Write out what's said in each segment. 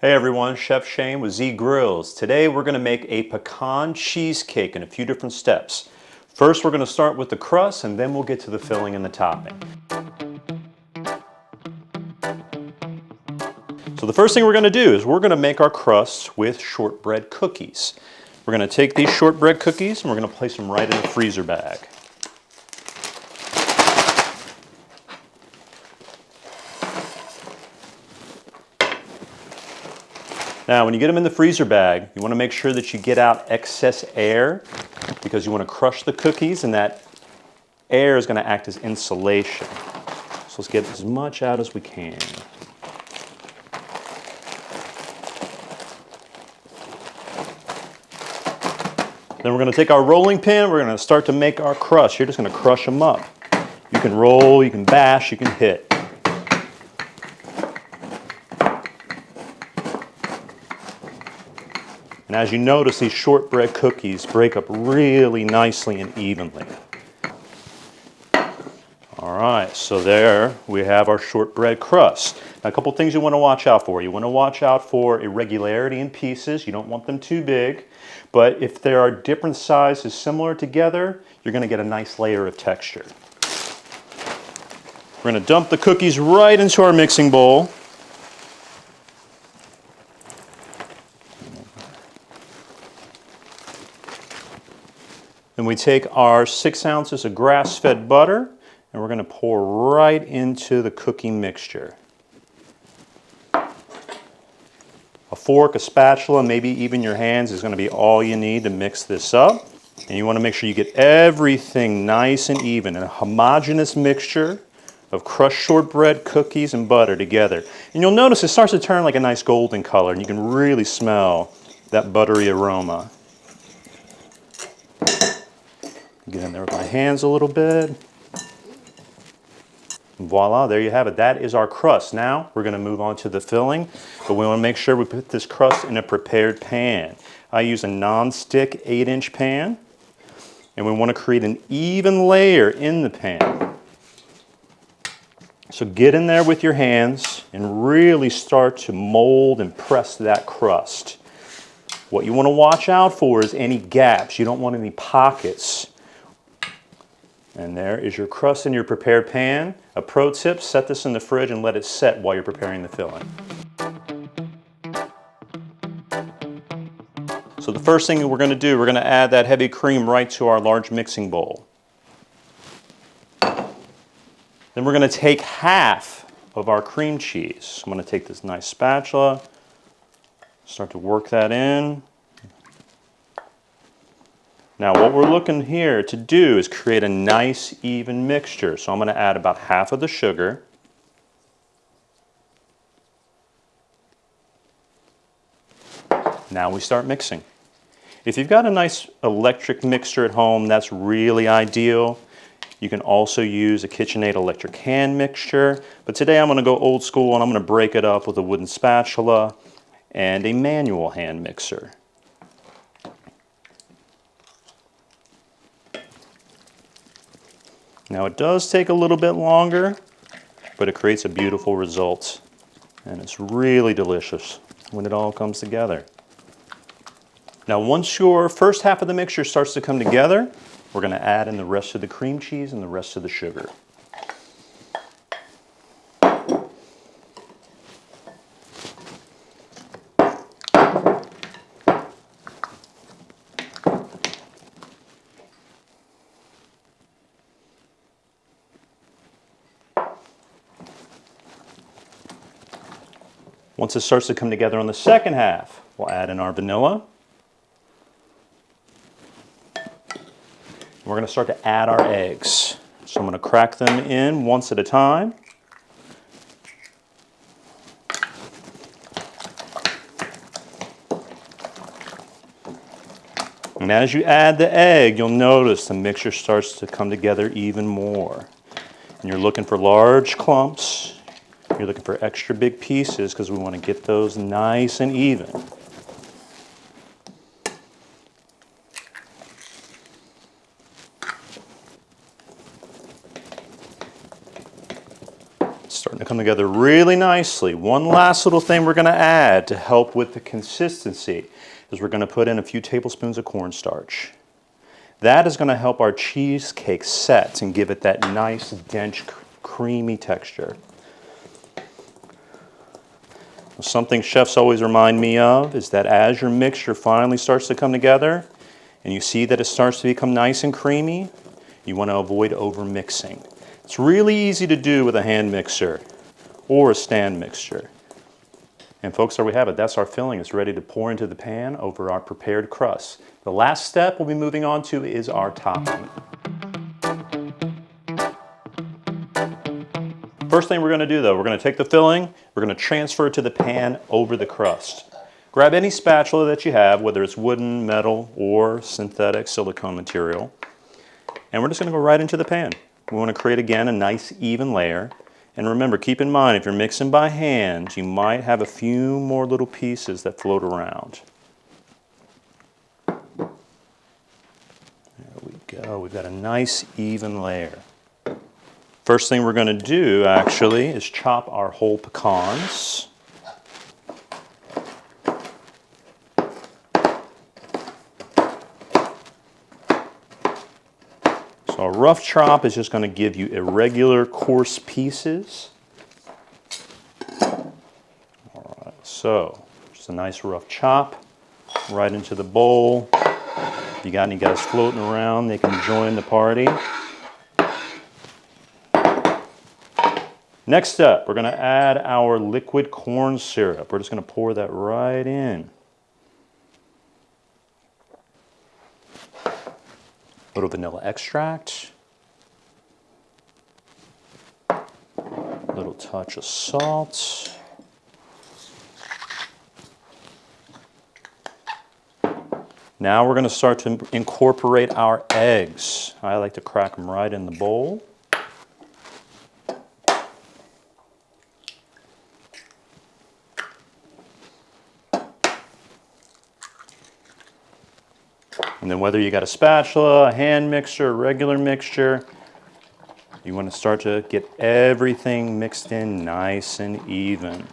Hey everyone, Chef Shane with Z Grills. Today we're going to make a pecan cheesecake in a few different steps. First we're going to start with the crust and then we'll get to the filling and the topping. So the first thing we're going to do is we're going to make our crust with shortbread cookies. We're going to take these shortbread cookies and we're going to place them right in the freezer bag. Now, when you get them in the freezer bag, you want to make sure that you get out excess air because you want to crush the cookies and that air is going to act as insulation. So let's get as much out as we can. Then we're going to take our rolling pin, we're going to start to make our crust. You're just going to crush them up. You can roll, you can bash, you can hit. And as you notice, these shortbread cookies break up really nicely and evenly. All right, so there we have our shortbread crust. Now, a couple things you want to watch out for. You want to watch out for irregularity in pieces. You don't want them too big. But if there are different sizes similar together, you're going to get a nice layer of texture. We're going to dump the cookies right into our mixing bowl. Then we take our 6 ounces of grass-fed butter and we're going to pour right into the cookie mixture. A fork, a spatula, maybe even your hands is going to be all you need to mix this up. And you want to make sure you get everything nice and even, a homogeneous mixture of crushed shortbread, cookies, and butter together. And you'll notice it starts to turn like a nice golden color and you can really smell that buttery aroma. Get in there with my hands a little bit. And voila, there you have it. That is our crust. Now we're going to move on to the filling, but we want to make sure we put this crust in a prepared pan. I use a non-stick 8-inch pan, and we want to create an even layer in the pan. So get in there with your hands and really start to mold and press that crust. What you want to watch out for is any gaps. You don't want any pockets. And there is your crust in your prepared pan. A pro tip, set this in the fridge and let it set while you're preparing the filling. So the first thing we're going to do, we're going to add that heavy cream right to our large mixing bowl. Then we're going to take half of our cream cheese. I'm going to take this nice spatula, start to work that in. Now what we're looking here to do is create a nice even mixture. So I'm going to add about half of the sugar. Now we start mixing. If you've got a nice electric mixer at home, that's really ideal. You can also use a KitchenAid electric hand mixture. But today I'm going to go old school and I'm going to break it up with a wooden spatula and a manual hand mixer. Now it does take a little bit longer, but it creates a beautiful result. And it's really delicious when it all comes together. Now once your first half of the mixture starts to come together, we're going to add in the rest of the cream cheese and the rest of the sugar. Once it starts to come together on the second half, we'll add in our vanilla. We're going to start to add our eggs. So I'm going to crack them in once at a time. And as you add the egg, you'll notice the mixture starts to come together even more. And you're looking for large clumps. You're looking for extra big pieces because we want to get those nice and even. It's starting to come together really nicely. One last little thing we're going to add to help with the consistency is we're going to put in a few tablespoons of cornstarch. That is going to help our cheesecake set and give it that nice, dense, creamy texture. Something chefs always remind me of is that as your mixture finally starts to come together and you see that it starts to become nice and creamy, you want to avoid over mixing. It's really easy to do with a hand mixer or a stand mixer. And folks, there we have it. That's our filling. It's ready to pour into the pan over our prepared crust. The last step we'll be moving on to is our topping. First thing we're going to do though, we're going to take the filling, we're going to transfer it to the pan over the crust. Grab any spatula that you have, whether it's wooden, metal, or synthetic silicone material, and we're just going to go right into the pan. We want to create again a nice even layer. And remember, keep in mind, if you're mixing by hand, you might have a few more little pieces that float around. There we go. We've got a nice even layer. First thing we're going to do, actually, is chop our whole pecans. So a rough chop is just going to give you irregular, coarse pieces. All right, so just a nice rough chop right into the bowl. If you got any guys floating around, they can join the party. Next up, we're going to add our liquid corn syrup. We're just going to pour that right in. A little vanilla extract. A little touch of salt. Now we're going to start to incorporate our eggs. I like to crack them right in the bowl. And then whether you got a spatula, a hand mixer, a regular mixture, you want to start to get everything mixed in nice and even.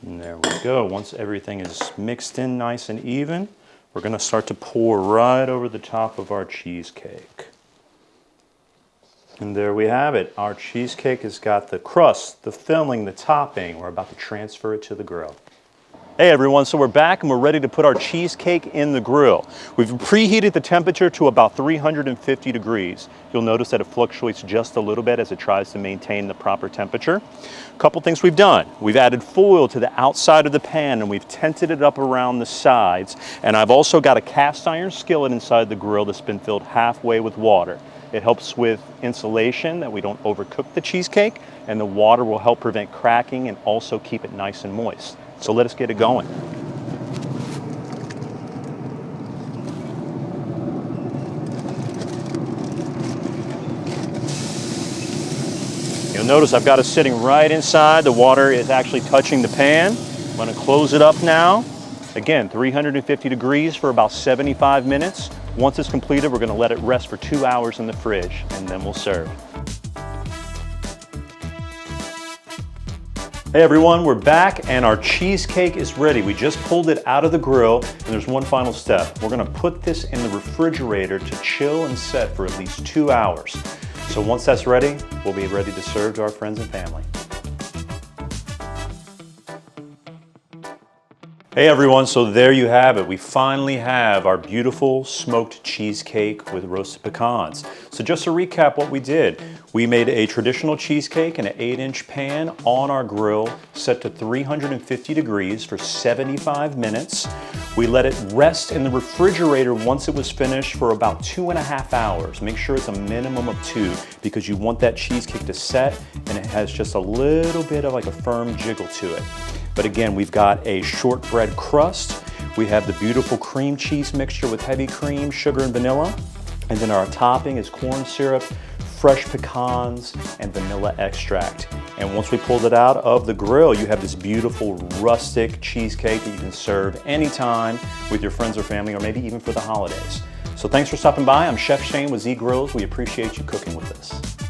And there we go. Once everything is mixed in nice and even, we're going to start to pour right over the top of our cheesecake. And there we have it. Our cheesecake has got the crust, the filling, the topping. We're about to transfer it to the grill. Hey everyone, so we're back and we're ready to put our cheesecake in the grill. We've preheated the temperature to about 350 degrees. You'll notice that it fluctuates just a little bit as it tries to maintain the proper temperature. A couple things we've done. We've added foil to the outside of the pan and we've tented it up around the sides. And I've also got a cast iron skillet inside the grill that's been filled halfway with water. It helps with insulation, that we don't overcook the cheesecake, and the water will help prevent cracking and also keep it nice and moist. So let us get it going. You'll notice I've got it sitting right inside. The water is actually touching the pan. I'm going to close it up now. Again, 350 degrees for about 75 minutes. Once it's completed, we're going to let it rest for 2 hours in the fridge, and then we'll serve. Hey everyone, we're back and our cheesecake is ready. We just pulled it out of the grill and there's one final step. We're gonna put this in the refrigerator to chill and set for at least 2 hours. So once that's ready, we'll be ready to serve to our friends and family. Hey everyone, so there you have it. We finally have our beautiful smoked cheesecake with roasted pecans. So just to recap what we did, we made a traditional cheesecake in an 8-inch pan on our grill set to 350 degrees for 75 minutes. We let it rest in the refrigerator once it was finished for about 2.5 hours. Make sure it's a minimum of 2 because you want that cheesecake to set and it has just a little bit of like a firm jiggle to it. But again, we've got a shortbread crust. We have the beautiful cream cheese mixture with heavy cream, sugar, and vanilla. And then our topping is corn syrup, fresh pecans, and vanilla extract. And once we pulled it out of the grill, you have this beautiful rustic cheesecake that you can serve anytime with your friends or family, or maybe even for the holidays. So thanks for stopping by. I'm Chef Shane with Z Grills. We appreciate you cooking with us.